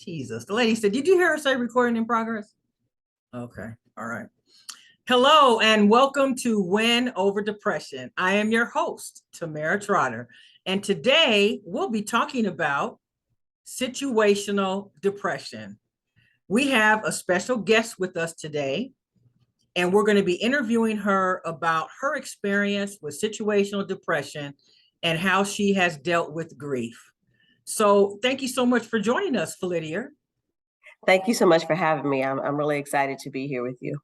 Jesus. The lady said, did you hear her say recording in progress? Okay. All right. Hello and welcome to Win Over Depression. I am your host, Tamara Trotter. And today we'll be talking about situational depression. We have a special guest with us today, and we're going to be interviewing her about her experience with situational depression and how she has dealt with grief. So thank you so much for joining us, Feledier. Thank you so much for having me. I'm really excited to be here with you.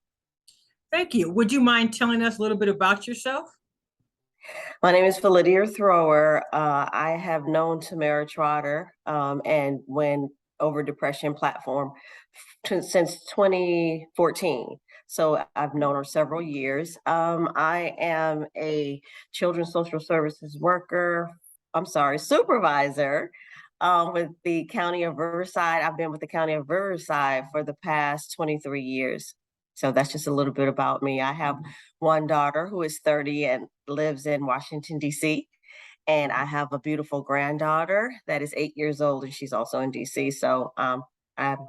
Thank you. Would you mind telling us a little bit about yourself? My name is Feledier Thrower. I have known Tamara Trotter and Win Over Depression platform since 2014. So I've known her several years. I am a children's social services supervisor with the County of Riverside. I've been with the County of Riverside for the past 23 years. So that's just a little bit about me. I have one daughter who is 30 and lives in Washington, D.C. And I have a beautiful granddaughter that is 8 years old, and she's also in D.C. So I'm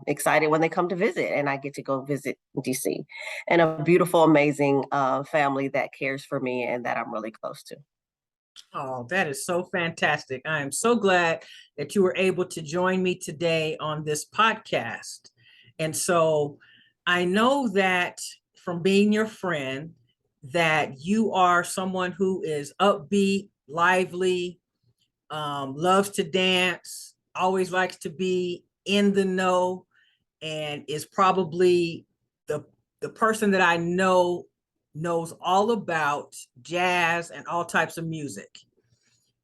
excited when they come to visit, and I get to go visit DC, and a beautiful, amazing family that cares for me and that I'm really close to. Oh, that is so fantastic. I am so glad that you were able to join me today on this podcast. And so I know that from being your friend, that you are someone who is upbeat, lively, loves to dance, always likes to be in the know, and is probably the person that I know knows all about jazz and all types of music.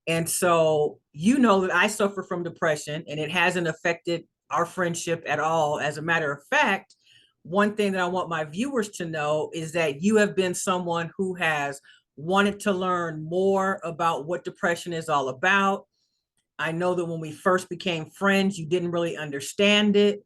And so you know that I suffer from depression, and it hasn't affected our friendship at all. As a matter of fact, one thing that I want my viewers to know is that you have been someone who has wanted to learn more about what depression is all about. I know that when we first became friends, you didn't really understand it.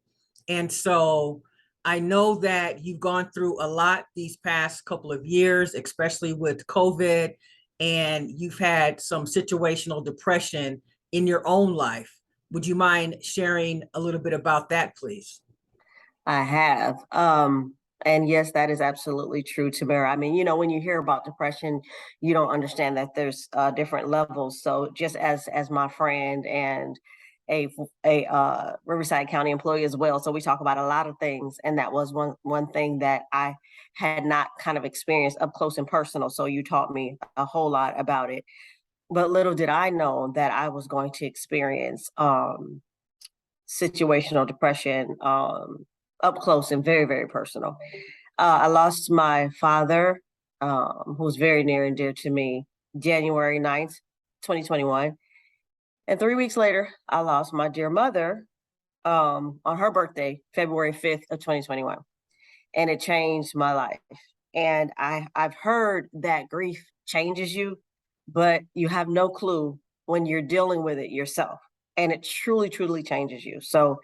And so I know that you've gone through a lot these past couple of years, especially with COVID, and you've had some situational depression in your own life. Would you mind sharing a little bit about that, please? I have. And yes, that is absolutely true, Tamara. I mean, when you hear about depression, you don't understand that there's different levels. So just as my friend and a Riverside County employee as well. So we talk about a lot of things, and that was one thing that I had not kind of experienced up close and personal. So you taught me a whole lot about it. But little did I know that I was going to experience situational depression up close and very, very personal. I lost my father, who was very near and dear to me, January 9th, 2021. And 3 weeks later, I lost my dear mother on her birthday, February 5th of 2021. And it changed my life. And I've heard that grief changes you, but you have no clue when you're dealing with it yourself. And it truly, truly changes you. So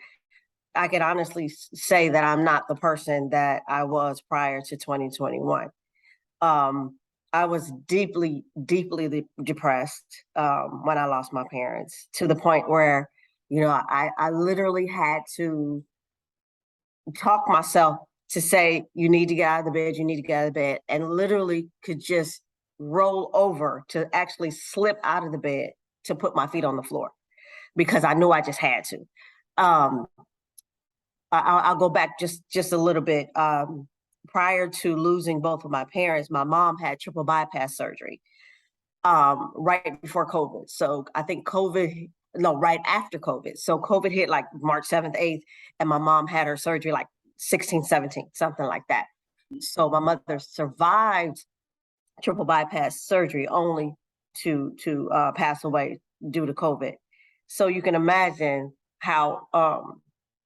I can honestly say that I'm not the person that I was prior to 2021. I was deeply, deeply depressed when I lost my parents, to the point where, I literally had to talk myself to say, you need to get out of the bed, you need to get out of the bed, and literally could just roll over to actually slip out of the bed to put my feet on the floor because I knew I just had to. I'll go back just a little bit. Prior to losing both of my parents, my mom had triple bypass surgery right before COVID. So I think right after COVID. So COVID hit like March 7th, 8th, and my mom had her surgery like 16, 17, something like that. So my mother survived triple bypass surgery only to pass away due to COVID. So you can imagine how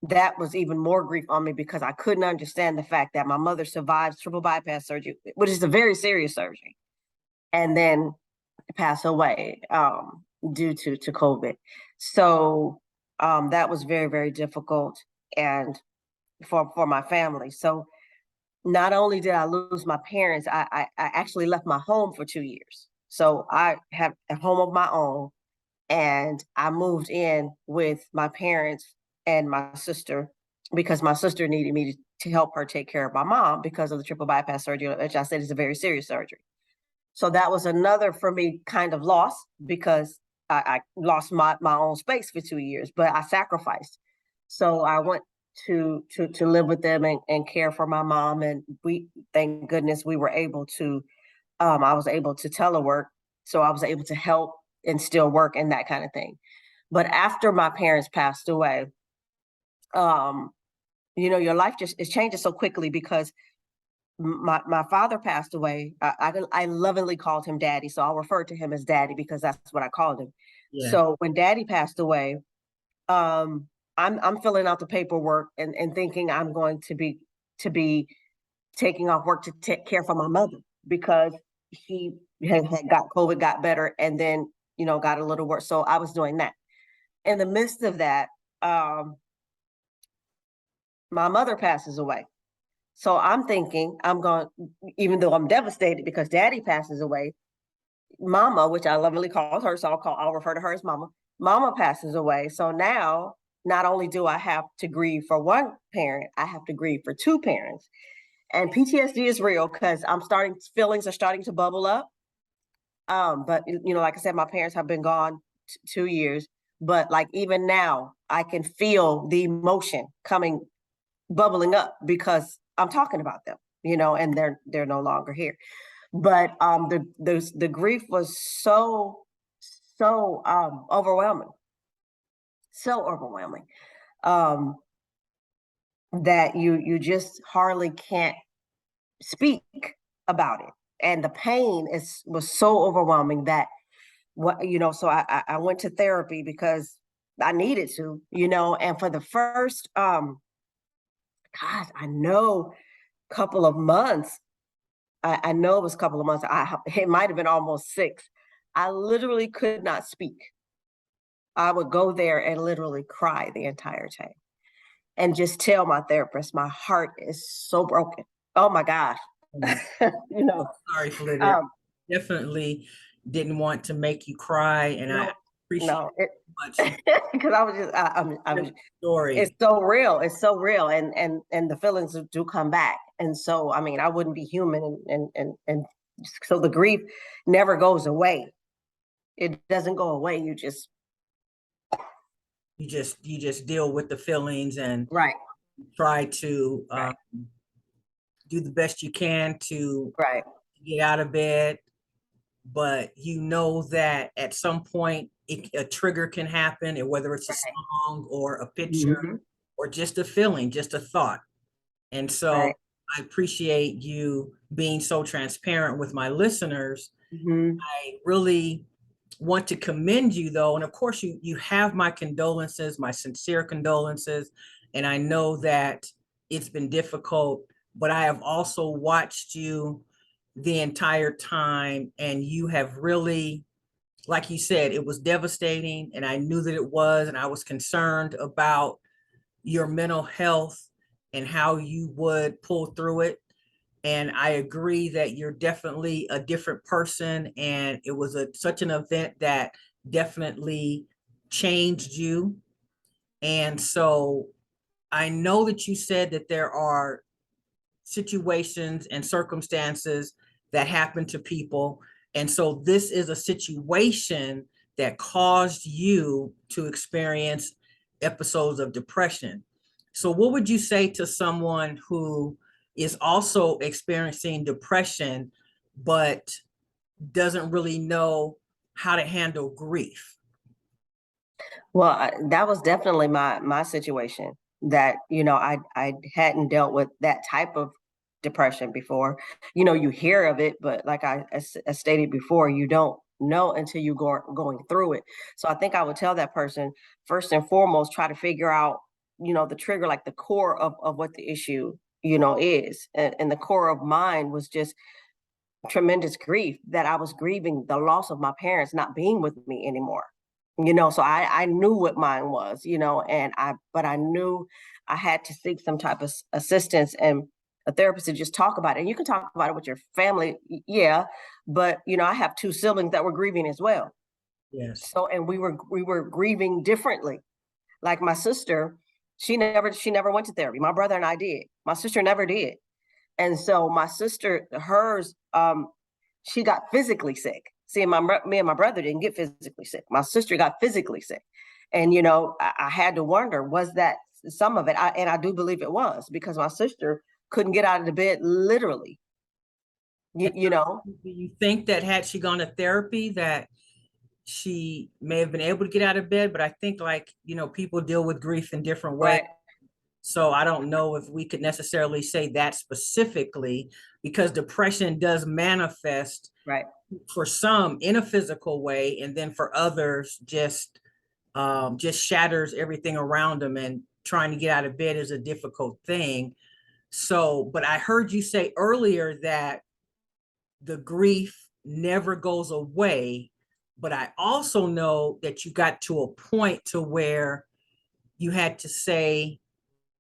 that was even more grief on me, because I couldn't understand the fact that my mother survived triple bypass surgery, which is a very serious surgery, and then passed away due to COVID. So that was very, very difficult, and for my family. So not only did I lose my parents, I actually left my home for 2 years. So I have a home of my own, and I moved in with my parents and my sister, because my sister needed me to help her take care of my mom because of the triple bypass surgery, which I said is a very serious surgery. So that was another for me kind of loss, because I lost my own space for 2 years, but I sacrificed. So I went to live with them and care for my mom. And we, thank goodness, we were able to, I was able to telework. So I was able to help and still work and that kind of thing. But after my parents passed away, um, your life just, it changes so quickly, because my father passed away. I lovingly called him daddy, so I'll refer to him as daddy because that's what I called him. Yeah. So when daddy passed away, um, I'm filling out the paperwork and thinking I'm going to be taking off work to take care for my mother, because she had got COVID, got better, and then got a little worse. So I was doing that. In the midst of that, um, my mother passes away. So I'm thinking I'm going, even though I'm devastated because daddy passes away, mama, which I lovingly call her, so I'll refer to her as mama. Mama passes away. So now not only do I have to grieve for one parent, I have to grieve for two parents. And PTSD is real, because feelings are starting to bubble up. But like I said, my parents have been gone 2 years. But like even now, I can feel the emotion bubbling up, because I'm talking about them, and they're no longer here. But the grief was so overwhelming, so overwhelming, um, that you just hardly can't speak about it, and the pain was so overwhelming that So I went to therapy because I needed to, and for the first God, I know couple of months. I know it was a couple of months. It might have been almost 6. I literally could not speak. I would go there and literally cry the entire time and just tell my therapist, my heart is so broken. Oh my gosh. Oh my, you know, sorry, Feledier. um, Definitely didn't want to make you cry, and I no, appreciate no, much you because I was just, I your was, it's story. so real. It's so real. And the feelings do come back. And so, I mean, I wouldn't be human. And so the grief never goes away. It doesn't go away. You just, You just deal with the feelings and right, try to right, do the best you can to right, get out of bed, but you know that at some point a trigger can happen, and whether it's a right. song or a picture Hmm. or just a feeling, just a thought. And so Right. I appreciate you being so transparent with my listeners. Hmm. I really want to commend you though. And of course you have my condolences, my sincere condolences. And I know that it's been difficult, but I have also watched you the entire time, and you have really, like you said, it was devastating, and I knew that it was, and I was concerned about your mental health and how you would pull through it. And I agree that you're definitely a different person, and it was such an event that definitely changed you. And so I know that you said that there are situations and circumstances that happen to people. And so this is a situation that caused you to experience episodes of depression. So, what would you say to someone who is also experiencing depression, but doesn't really know how to handle grief? Well, that was definitely my situation. That I hadn't dealt with that type of depression before. You hear of it, but like I stated before, you don't know until you go going through it. So I think I would tell that person, first and foremost, try to figure out the trigger, like the core of what the issue is, and the core of mine was just tremendous grief, that I was grieving the loss of my parents not being with me anymore. So I knew what mine was, but I knew I had to seek some type of assistance and a therapist to just talk about it. And you can talk about it with your family, yeah, but I have two siblings that were grieving as well. Yes. So, and we were grieving differently. Like my sister, She never went to therapy. My brother and I did. My sister never did. And so my sister, hers, she got physically sick. See, me and my brother didn't get physically sick. My sister got physically sick. And, I had to wonder, was that some of it? And I do believe it was, because my sister couldn't get out of the bed, literally. And You know, do you think that had she gone to therapy, that she may have been able to get out of bed? But I think, like, people deal with grief in different ways. right, So I don't know if we could necessarily say that specifically, because depression does manifest right. for some in a physical way, and then for others just shatters everything around them, and trying to get out of bed is a difficult thing. So, but I heard you say earlier that the grief never goes away, but I also know that you got to a point to where you had to say,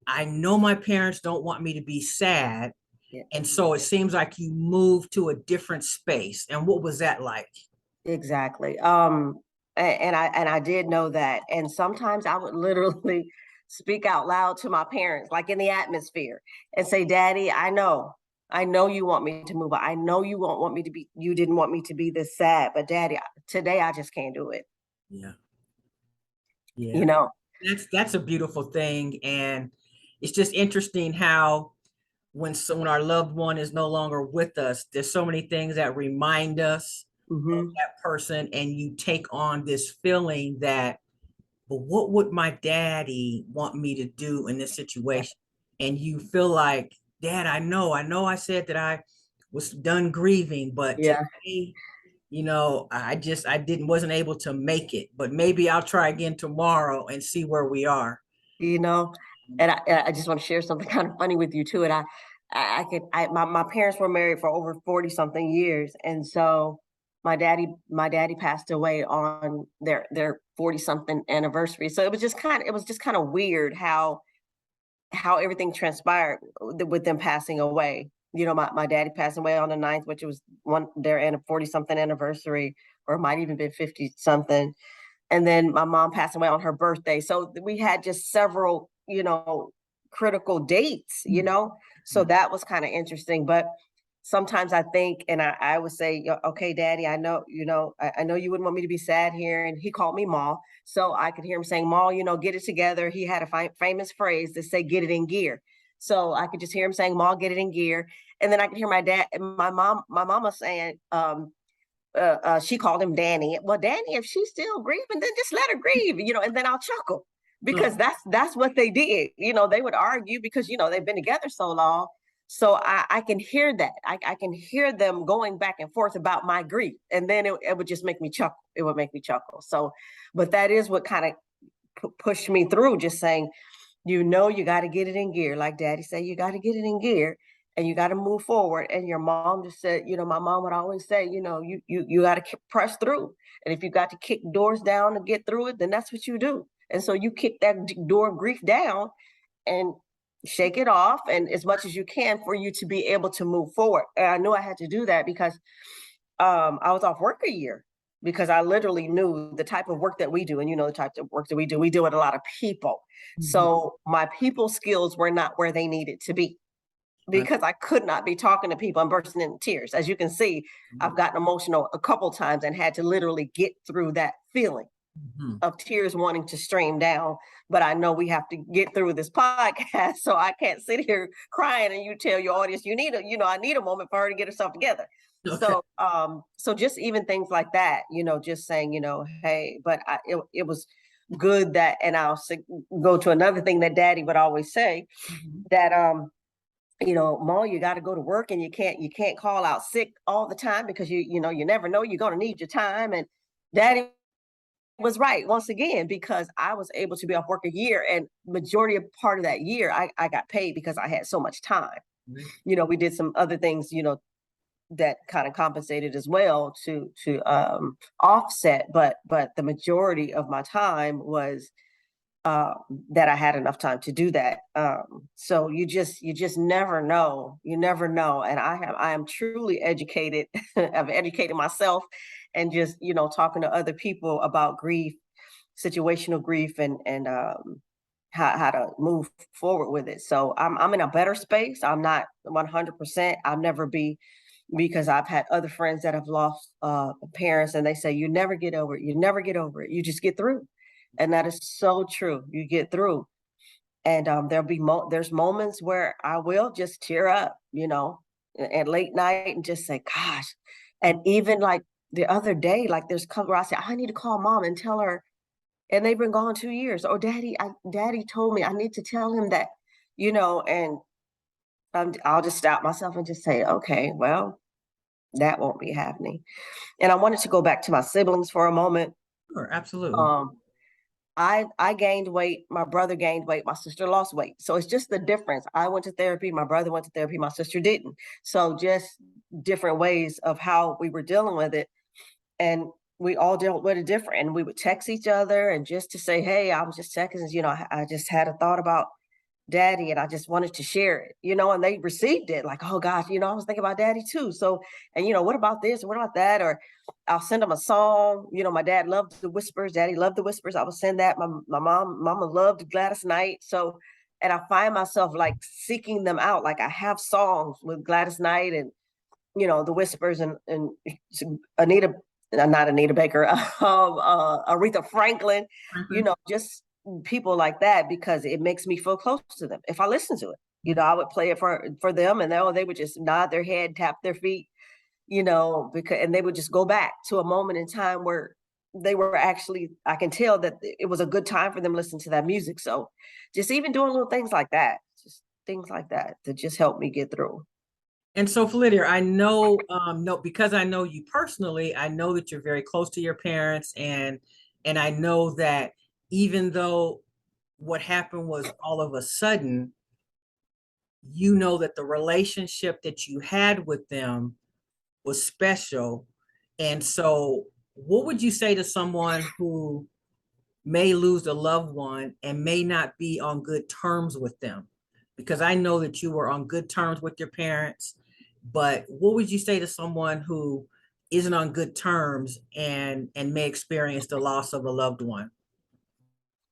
I know my parents don't want me to be sad. Yeah, And so it seems like you moved to a different space. And what was that like? exactly. And I did know that. And sometimes I would literally speak out loud to my parents, like in the atmosphere, and say, Daddy, I know you want me to move. I know you didn't want me to be this sad, but Daddy, today I just can't do it. Yeah. You Yeah. know, That's a beautiful thing. And it's just interesting how when our loved one is no longer with us, there's so many things that remind us of hmm that person, and you take on this feeling that, but what would my daddy want me to do in this situation? And you feel like, Dad, I know I said that I was done grieving, but yeah, today, I wasn't able to make it, but maybe I'll try again tomorrow and see where we are. you know. And I just want to share something kind of funny with you too. And my parents were married for over 40 something years. And so my daddy passed away on their 40 something anniversary. So it was just kind of weird how everything transpired with them passing away. My daddy passed away on the 9th, which was their 40 something anniversary, or it might even been 50 something. And then my mom passed away on her birthday. So we had just several, critical dates, So that was kind of interesting. But sometimes I think, and I would say, okay, Daddy, I know, I know you wouldn't want me to be sad here. And he called me Ma. So I could hear him saying, Ma, get it together. He had a famous phrase to say, get it in gear. So I could just hear him saying, Ma, get it in gear. And then I could hear my mama saying, she called him Danny. Well, Danny, if she's still grieving, then just let her grieve, and then I'll chuckle, because that's what they did. They would argue because they've been together so long. So I can hear that. I can hear them going back and forth about my grief, and then it would just make me chuckle. It would make me chuckle. So, but that is what kind of pushed me through. Just saying, you got to get it in gear, like Daddy said. You got to get it in gear, and you got to move forward. And your mom just said, my mom would always say, you got to press through. And if you got to kick doors down to get through it, then that's what you do. And so you kick that door of grief down and shake it off, and as much as you can, for you to be able to move forward. And I knew I had to do that because I was off work a year, because I literally knew the type of work that we do. And the type of work that we deal with a lot of people. So my people skills were not where they needed to be, because I could not be talking to people and bursting into tears. As you can see, I've gotten emotional a couple times and had to literally get through that feeling of tears wanting to stream down. But I know we have to get through this podcast, so I can't sit here crying and you tell your audience I need a moment for her to get herself together. Okay. So just even things like that, just saying, hey, but it was good that, and I'll go to another thing that Daddy would always say, that Ma, you got to go to work, and you can't call out sick all the time, because you never know, you're going to need your time. And Daddy was right once again, because I was able to be off work a year, and majority of part of that year I got paid because I had so much time. We did some other things, that kind of compensated as well to offset, but the majority of my time was uh, that I had enough time to do that. So you just never know. You never know. And I am truly educated. I've educated myself, and just talking to other people about grief, situational grief, and how to move forward with it. So I'm in a better space. I'm not 100%. I'll never be, because I've had other friends that have lost parents, and they say you never get over it. You never get over it. You just get through, and that is so true. You get through, and there's moments where I will just tear up, at late night and just say, "Gosh," and even like the other day, like there's come where I say, I need to call mom and tell her, and they've been gone 2 years. Oh, daddy told me I need to tell him that, and I'll just stop myself and just say, okay, well, that won't be happening. And I wanted to go back to my siblings for a moment. Sure, absolutely. Um, I gained weight, my brother gained weight, my sister lost weight. So it's just the difference. I went to therapy, my brother went to therapy, my sister didn't. So just different ways of how we were dealing with it. And we all dealt with it different. And we would text each other and just to say, hey, I was just texting, I just had a thought about daddy and I just wanted to share it, and they received it like, oh gosh, I was thinking about daddy too. So, and what about this? What about that? Or I'll send them a song. My dad loved the Whispers. Daddy loved the Whispers. I would send that. Mama loved Gladys Knight. So, and I find myself like seeking them out. Like I have songs with Gladys Knight and, the Whispers and Anita, not Anita Baker, Aretha Franklin, Mhm. just people like that, because it makes me feel close to them if I listen to it. I would play it for them, and they would just nod their head, tap their feet, because and they would just go back to a moment in time where they were actually, I can tell that it was a good time for them listening to that music. So just even doing little things like that, just things like that just help me get through. And so, Feledier, I know, no, because I know you personally, I know that you're very close to your parents, and I know that even though what happened was all of a sudden, you know that the relationship that you had with them was special. And so, what would you say to someone who may lose a loved one and may not be on good terms with them? Because I know that you were on good terms with your parents, but what would you say to someone who isn't on good terms and may experience the loss of a loved one?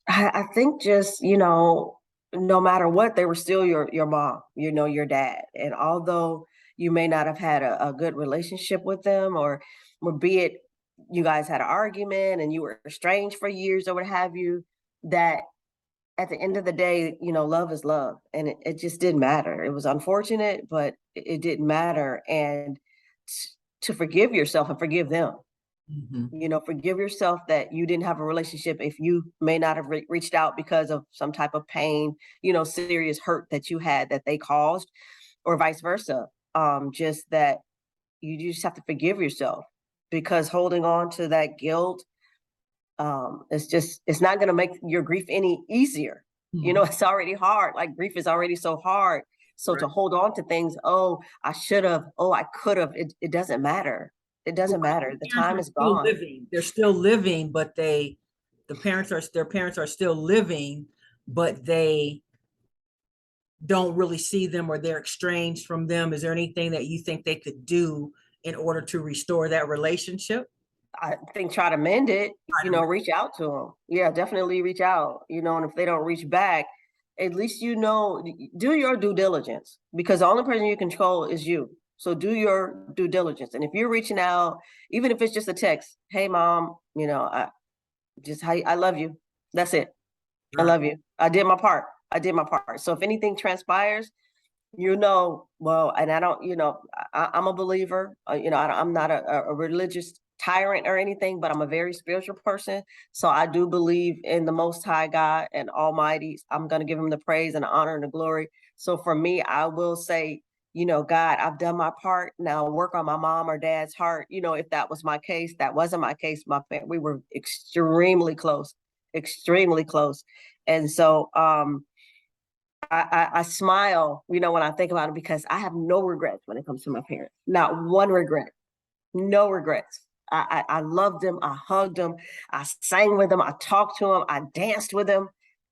I think just, no matter what, they were still your mom, your dad. And although you may not have had a good relationship with them, or be it you guys had an argument and you were estranged for years or what have you, that at the end of the day, love is love. And it just didn't matter. It was unfortunate, but it didn't matter. And to forgive yourself and forgive them, Mhm. forgive yourself that you didn't have a relationship if you may not have reached out because of some type of pain, serious hurt that you had that they caused, or vice versa. Just that you just have to forgive yourself, because holding on to that guilt, it's not going to make your grief any easier. Mhm. It's already hard. Like grief is already so hard. So to Right. hold on to things, oh, I should have, oh, I could have, it doesn't matter. It doesn't Right. matter. The The parents time are is still gone. living. They're still living, but their parents are still living, but they don't really see them, or they're estranged from them. Is there anything that you think they could do in order to restore that relationship? I think try to mend it, Try to- reach out to them. Yeah, definitely reach out, and if they don't reach back, at least, do your due diligence, because the only person you control is you. So do your due diligence. And if you're reaching out, even if it's just a text, hey mom, I love you. That's it. I Right. love you. I did my part. I did my part. So if anything transpires, well, and I don't, I'm a believer, I'm not a religious tyrant or anything, but I'm a very spiritual person. So I do believe in the Most High God and Almighty. I'm going to give him the praise and the honor and the glory. So for me, I will say, God, I've done my part. Now work on my mom or dad's heart. If that was my case, that wasn't my case. We were extremely close, extremely close. And so, I smile, when I think about it, because I have no regrets when it comes to my parents. Not one regret, no regrets. I loved them. I hugged them. I sang with them. I talked to them. I danced with them.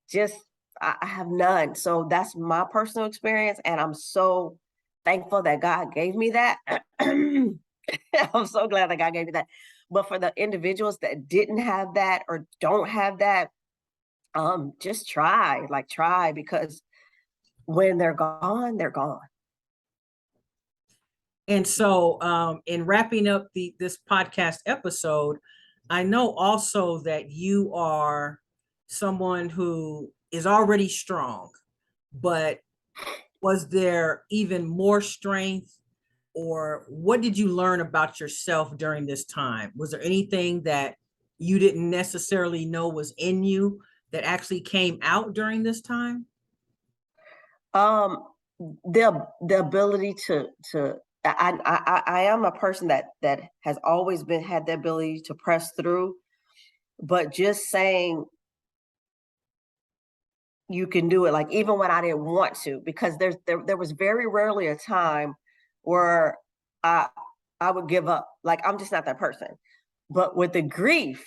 Just, I have none. So that's my personal experience. And I'm so thankful that God gave me that. I'm so glad that God gave me that. But for the individuals that didn't have that or don't have that, Just try, because when they're gone, they're gone. And so, in wrapping up this podcast episode, I know also that you are someone who is already strong, but was there even more strength, or what did you learn about yourself during this time? Was there anything that you didn't necessarily know was in you that actually came out during this time? Um, the ability to I am a person that has always had the ability to press through, but just saying you can do it, like even when I didn't want to, because there was very rarely a time where I I would give up. Like I'm just not that person. But with the grief,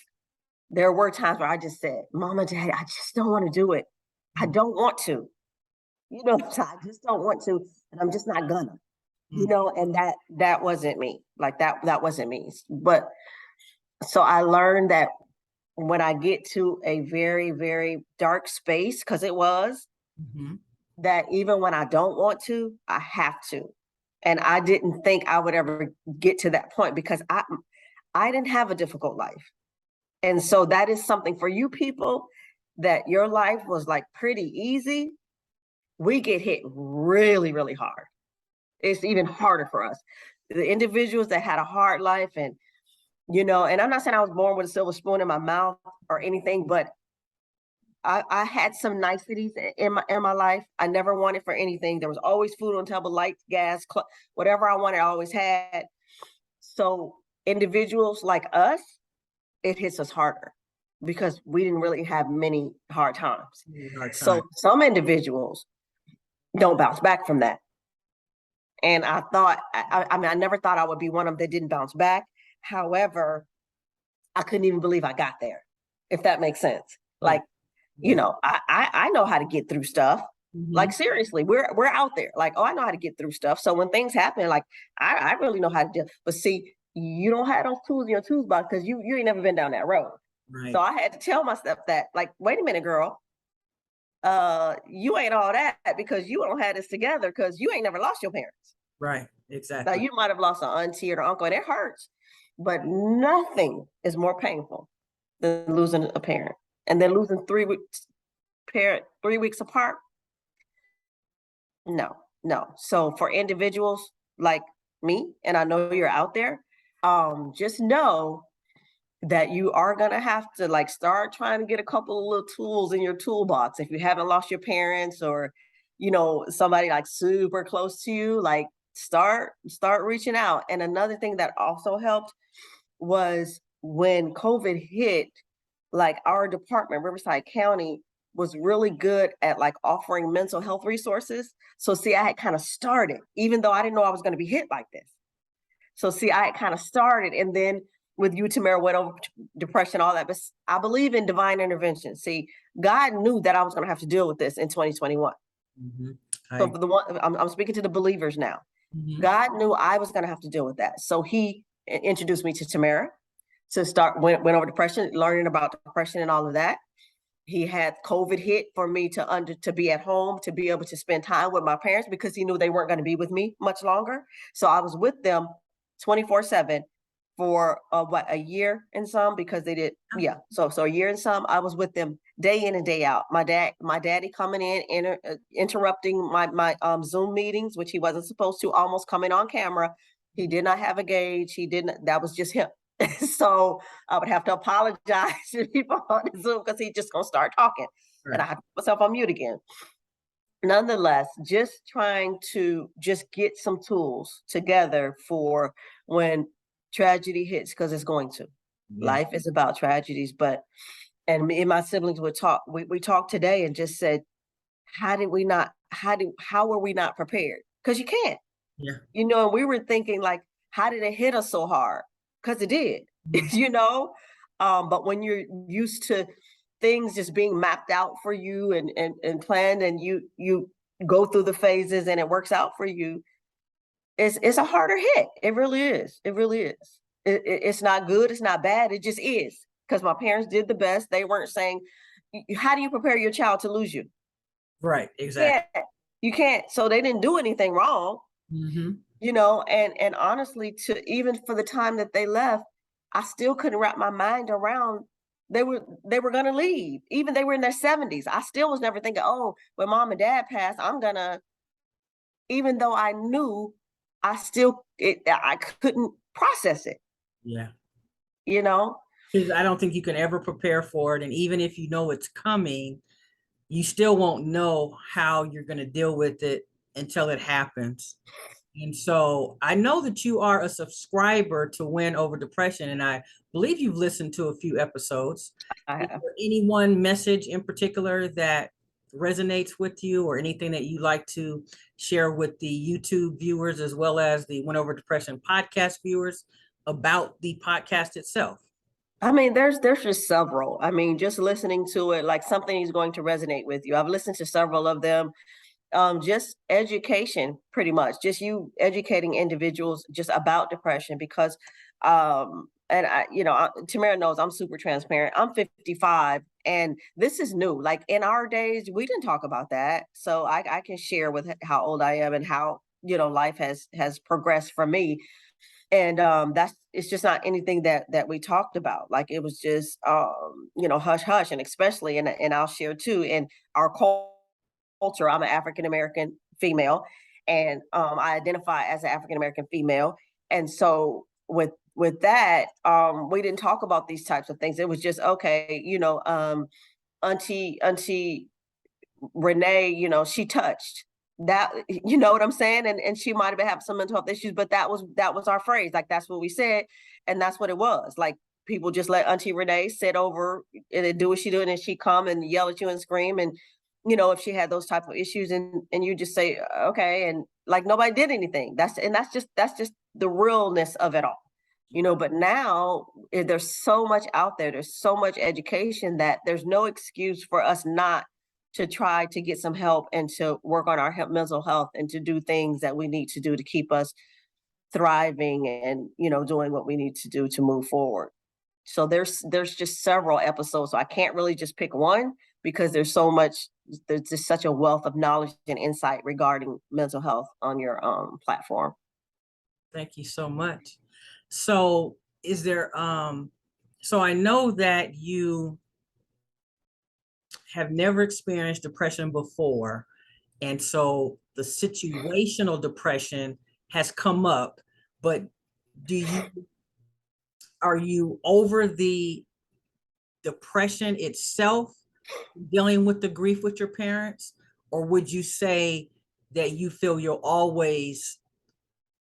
there were times where I just said, Mama, Daddy, I just don't want to do it. I don't want to. You know, I just don't want to, and I'm just not gonna. And that wasn't me. Like that wasn't me. But so I learned that when I get to a very, very dark space, because it was, Mhm. that even when I don't want to, I have to. And I didn't think I would ever get to that point, because I didn't have a difficult life. And so that is something for you people that your life was like pretty easy. We get hit really, really hard. It's even harder for us. The individuals that had a hard life, and I'm not saying I was born with a silver spoon in my mouth or anything, but I had some niceties in my life. I never wanted for anything. There was always food on the table, lights, gas, whatever I wanted, I always had. So individuals like us, it hits us harder because we didn't really have many hard times. Hard time. So some individuals don't bounce back from that. And I thought, I mean, I never thought I would be one of them that didn't bounce back. However, I couldn't even believe I got there, if that makes sense. Like, I know how to get through stuff. Like seriously, we're out there. Like, oh, I know how to get through stuff. So when things happen, like I really know how to deal. But see, you don't have those tools in your toolbox because you ain't never been down that road. Right. So I had to tell myself that, like, wait a minute, girl, you ain't all that because you don't have this together because you ain't never lost your parents. Right. Now Exactly. you might have lost an auntie or an uncle, and it hurts, but nothing is more painful than losing a parent, and then losing 3 weeks apart. No, no. So for individuals like me, and I know you're out there, just know that you are gonna have to like start trying to get a couple of little tools in your toolbox. If you haven't lost your parents, or somebody like super close to you, like start reaching out. And another thing that also helped was when COVID hit, like our department, Riverside County, was really good at like offering mental health resources. So see, I had kind of started, even though I didn't know I was going to be hit like this. So see, I had kind of started, and then with you, Tamara, went over depression, all that. But I believe in divine intervention. See, God knew that I was going to have to deal with this in 2021. So for the one, I'm speaking to the believers now. God knew I was going to have to deal with that. So he introduced me to Tamara to went over depression, learning about depression and all of that. He had COVID hit for me to be at home, to be able to spend time with my parents, because he knew they weren't going to be with me much longer. So I was with them 24/7 for a year and some, because they did, so a year and some. I was with them day in and day out. My daddy coming in, interrupting my Zoom meetings, which he wasn't supposed to, almost coming on camera. He did not have a gauge. He didn't. That was just him. So I would have to apologize to people on the Zoom because he's just gonna start talking, and I have to put myself on mute again. Nonetheless, just trying to just get some tools together for when tragedy hits, because it's going to. Life is about tragedies. And me and my siblings would talk. We talked today and just said, how were we not prepared? Because you can't. And we were thinking, like, how did it hit us so hard? Because it did. But when you're used to things just being mapped out for you and planned, and you go through the phases and it works out for you, it's a harder hit. It really is. It really is. It's not good. It's not bad. It just is. Because my parents did the best. They weren't saying, how do you prepare your child to lose you? Right, exactly. You can't. So they didn't do anything wrong, Hmm. and honestly, to even for the time that they left, I still couldn't wrap my mind around they were gonna leave. Even they were in their 70s. I still was never thinking, oh, when mom and dad passed, I'm gonna, even though I knew, I couldn't process it, Yeah. you know? Because I don't think you can ever prepare for it. And even if you know it's coming, you still won't know how you're going to deal with it until it happens. And so I know that you are a subscriber to Win Over Depression, and I believe you've listened to a few episodes. I Is have. there any one message in particular that resonates with you, or anything that you like to share with the YouTube viewers as well as the Win Over Depression podcast viewers about the podcast itself? I mean, there's just several. I mean, just listening to it, like something is going to resonate with you. I've listened to several of them. Just education, pretty much, just you educating individuals just about depression, because and Tamara knows I'm super transparent. I'm 55 and this is new. Like in our days, we didn't talk about that. So I can share with how old I am and how, life has progressed for me. And that's it's just not anything that we talked about. Like it was just hush hush. And especially, and I'll share too, in our culture, I'm an African American female, and I identify as an African American female. And so with that, we didn't talk about these types of things. It was just okay, Auntie Renee, she touched that, you know what I'm saying? And she might have had some mental health issues, but that was our phrase. Like that's what we said, and that's what it was. Like people just let Auntie Renee sit over and do what she doing, and she come and yell at you and scream. And if she had those type of issues, and you just say okay, and like nobody did anything. That's just the realness of it all. But now there's so much out there. There's so much education that there's no excuse for us not to try to get some help and to work on our mental health and to do things that we need to do to keep us thriving and doing what we need to do to move forward. So there's just several episodes, so I can't really just pick one because there's just such a wealth of knowledge and insight regarding mental health on your platform. Thank you so much. So is there so I know that you have never experienced depression before, and so the situational depression has come up, but do you are you over the depression itself, dealing with the grief with your parents, or would you say that you feel you'll always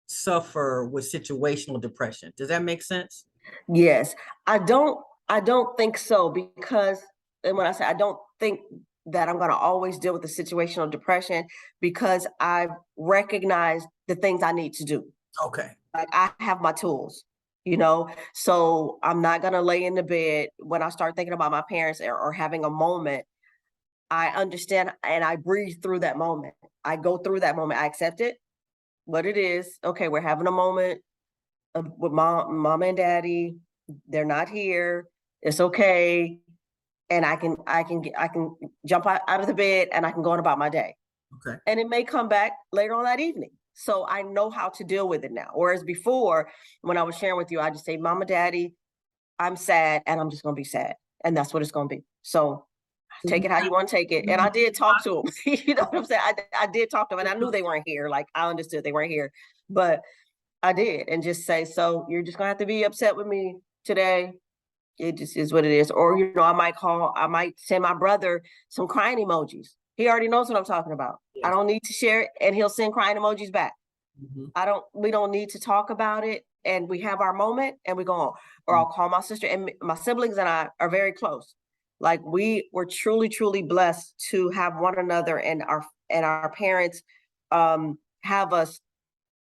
suffer with situational depression? Does that make sense? Yes, I don't think so, because, and when I say I don't think that I'm going to always deal with the situational depression, because I've recognized the things I need to do. Okay. Like I have my tools, so I'm not going to lay in the bed when I start thinking about my parents, or having a moment. I understand and I breathe through that moment. I go through that moment. I accept it, what it is. Okay, we're having a moment with mom and daddy. They're not here. It's okay. And I can jump out of the bed and I can go on about my day. Okay. And it may come back later on that evening. So I know how to deal with it now. Whereas before, when I was sharing with you, I just say, Mama, Daddy, I'm sad and I'm just gonna be sad. And that's what it's gonna be. So take it how you want to take it. And I did talk to them. You know what I'm saying? I did talk to them, and I knew they weren't here. Like I understood they weren't here. But I did, and just say, so you're just gonna have to be upset with me today. It just is what it is. Or, I might send my brother some crying emojis. He already knows what I'm talking about. I Yes. don't need to share it, and he'll send crying emojis back. Mhm. We don't need to talk about it, and we have our moment and we go on. Or I'll call my sister, and my siblings and I are very close. Like we were truly, truly blessed to have one another, and our parents have us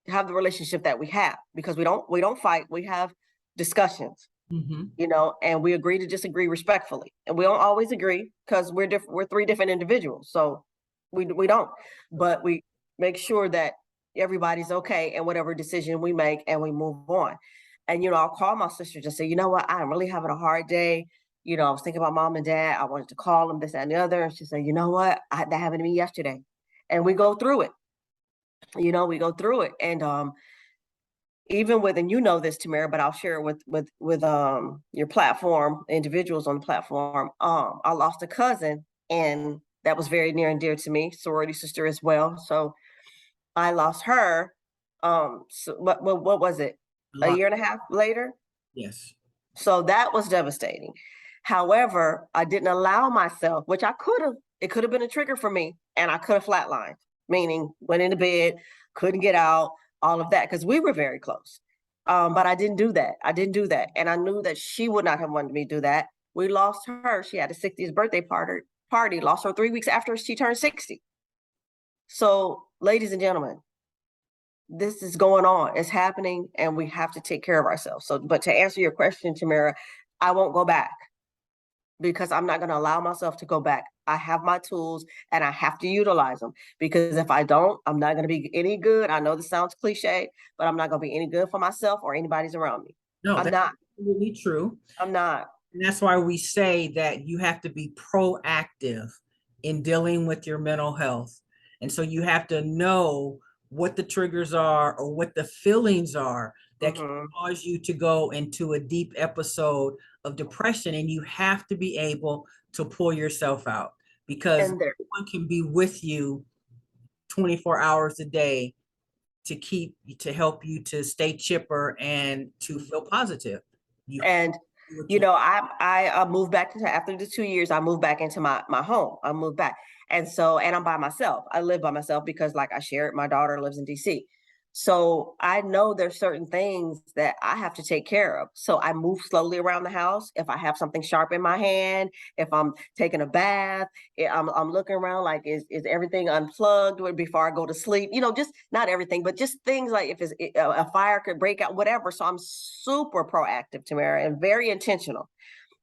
have the relationship that we have, because we don't fight. We have discussions, Mhm. and we agree to disagree respectfully. And we don't always agree because we're different. We're three different individuals, so we don't. But we make sure that everybody's okay in whatever decision we make, and we move on. And I'll call my sister to say, you know what, I'm really having a hard day. I was thinking about mom and dad. I wanted to call them, this, that, and the other. And she said, you know what? That happened to me yesterday. And we go through it. We go through it. And even with, and this, Tamara, but I'll share it with your platform, individuals on the platform. I lost a cousin, and that was very near and dear to me, sorority sister as well. So I lost her. So what was it? A year and a half later? Yes. So that was devastating. However, I didn't allow myself, which I could have, it could have been a trigger for me, and I could have flatlined, meaning went into bed, couldn't get out, all of that, because we were very close. But I didn't do that. I didn't do that. And I knew that she would not have wanted me to do that. We lost her. She had a 60th birthday party, lost her 3 weeks after she turned 60. So, ladies and gentlemen, this is going on. It's happening, and we have to take care of ourselves. So, but to answer your question, Tamara, I won't go back, because I'm not going to allow myself to go back. I have my tools, and I have to utilize them, because if I don't, I'm not going to be any good. I know this sounds cliche, but I'm not going to be any good for myself or anybody's around me. No, I'm that's not. absolutely true. I'm not. And that's why we say that you have to be proactive in dealing with your mental health. And so you have to know what the triggers are or what the feelings are that can cause you to go into a deep episode of depression. And you have to be able to pull yourself out, because no one can be with you 24 hours a day to help you to stay chipper and to feel positive. I moved back after the 2 years. I moved back into my home. I moved back, and I'm by myself. I live by myself because, like I shared, my daughter lives in DC. So I know there's certain things that I have to take care of. So I move slowly around the house. If I have something sharp in my hand, if I'm taking a bath, I'm looking around like, is everything unplugged before I go to sleep? Just not everything, but just things like if a fire could break out, whatever. So I'm super proactive, Tamara, and very intentional,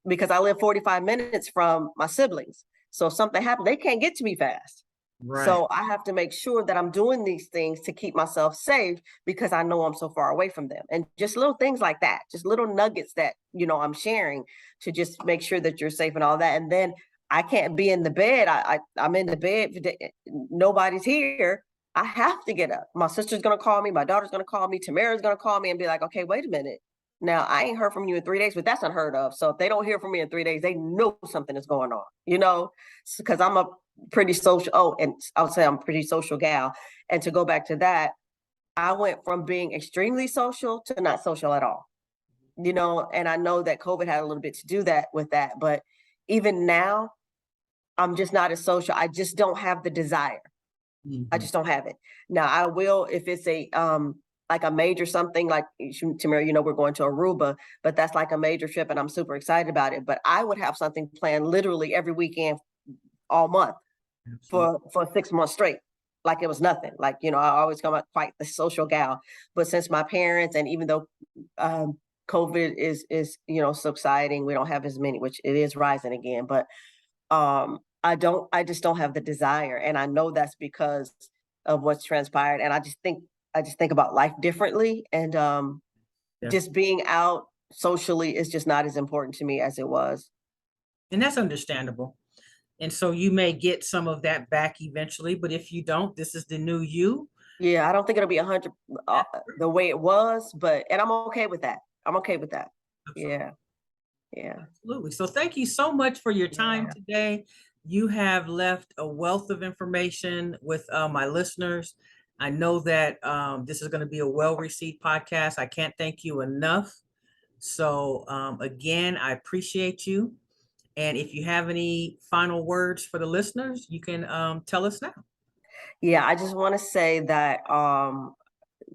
because I live 45 minutes from my siblings. So if something happens, they can't get to me fast. Right. So I have to make sure that I'm doing these things to keep myself safe, because I know I'm so far away from them. And just little things like that, just little nuggets that, I'm sharing to just make sure that you're safe and all that. And then I can't be in the bed. I'm in the bed. Nobody's here. I have to get up. My sister's going to call me. My daughter's going to call me. Tamara's going to call me and be like, okay, wait a minute. Now, I ain't heard from you in 3 days, but that's unheard of. So if they don't hear from me in 3 days, they know something is going on, because I'm a pretty social. Oh, and I would say I'm a pretty social gal. And to go back to that, I went from being extremely social to not social at all, and I know that COVID had a little bit to do that with that. But even now, I'm just not as social. I just don't have the desire. I just don't have it. Now, I will if it's like a major something, like Tamara, we're going to Aruba, but that's like a major trip and I'm super excited about it. But I would have something planned literally every weekend, all month for 6 months straight. Like it was nothing. Like, I always come out quite the social gal. But since my parents, and even though COVID is subsiding, we don't have as many, which it is rising again. But I just don't have the desire. And I know that's because of what's transpired. And I just think about life differently. And just being out socially is just not as important to me as it was. And that's understandable. And so you may get some of that back eventually, but if you don't, this is the new you. Yeah, I don't think it'll be 100 the way it was, and I'm okay with that. I'm okay with that. Absolutely. Yeah. Absolutely. So thank you so much for your time today. You have left a wealth of information with my listeners. I know that this is going to be a well-received podcast. I can't thank you enough. So again, I appreciate you. And if you have any final words for the listeners, you can tell us now. Yeah, I just want to say that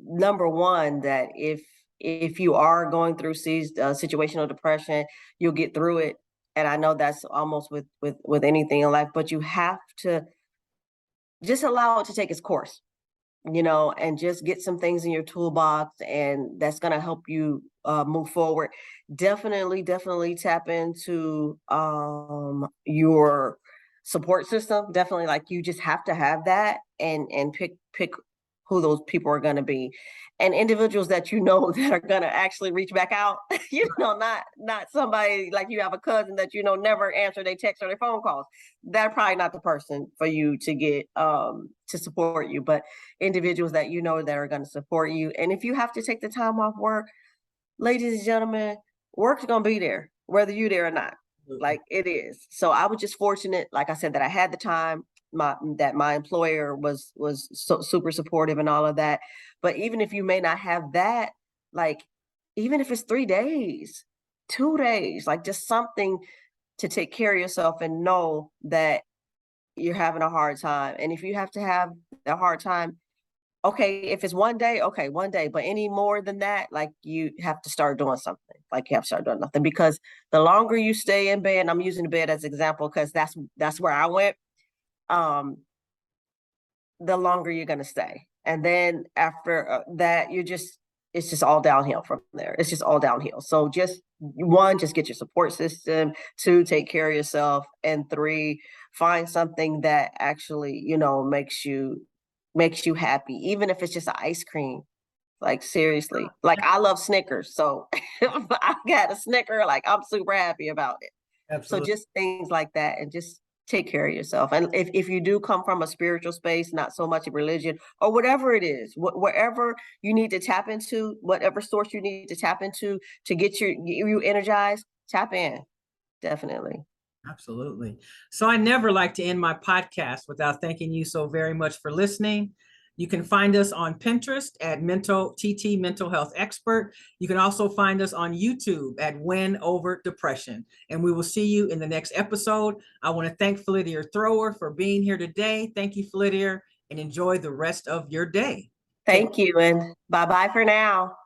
number one, that if you are going through situational depression, you'll get through it. And I know that's almost with anything in life, but you have to just allow it to take its course, and just get some things in your toolbox, and that's going to help you move forward. Definitely tap into your support system. Definitely, like, you just have to have that, and pick who those people are going to be, and individuals that you know that are going to actually reach back out. Not somebody like you have a cousin that you know never answer their text or their phone calls. They're probably not the person for you to get to support you, but individuals that you know that are going to support you. And if you have to take the time off work, ladies and gentlemen, work's going to be there whether you're there or not. Like it is. So I was just fortunate, like I said, that I had the time, that my employer was so super supportive and all of that. But even if you may not have that, like even if it's 3 days, 2 days, like just something to take care of yourself and know that you're having a hard time. And if you have to have a hard time, okay, if it's 1 day, okay, 1 day, but any more than that, like you have to start doing something. Like you have to start doing nothing, because the longer you stay in bed, and I'm using the bed as an example because that's where I went. Um, the longer you're gonna stay, and then after that, it's just all downhill from there. It's just all downhill. So just one, just get your support system. Two, take care of yourself, and three, find something that actually makes you happy, even if it's just an ice cream. Like seriously, like I love Snickers, so if I got a Snicker, like I'm super happy about it. So Absolutely. just things like that, and just take care of yourself. And if you do come from a spiritual space, not so much a religion or whatever it is, wherever you need to tap into, whatever source you need to tap into to get you energized, tap in. Definitely. Absolutely. So I never like to end my podcast without thanking you so very much for listening. You can find us on Pinterest at Mental Health Expert. You can also find us on YouTube at Win Over Depression. And we will see you in the next episode. I want to thank Feledier Thrower for being here today. Thank you, Feledier, and enjoy the rest of your day. Thank you, and bye bye for now.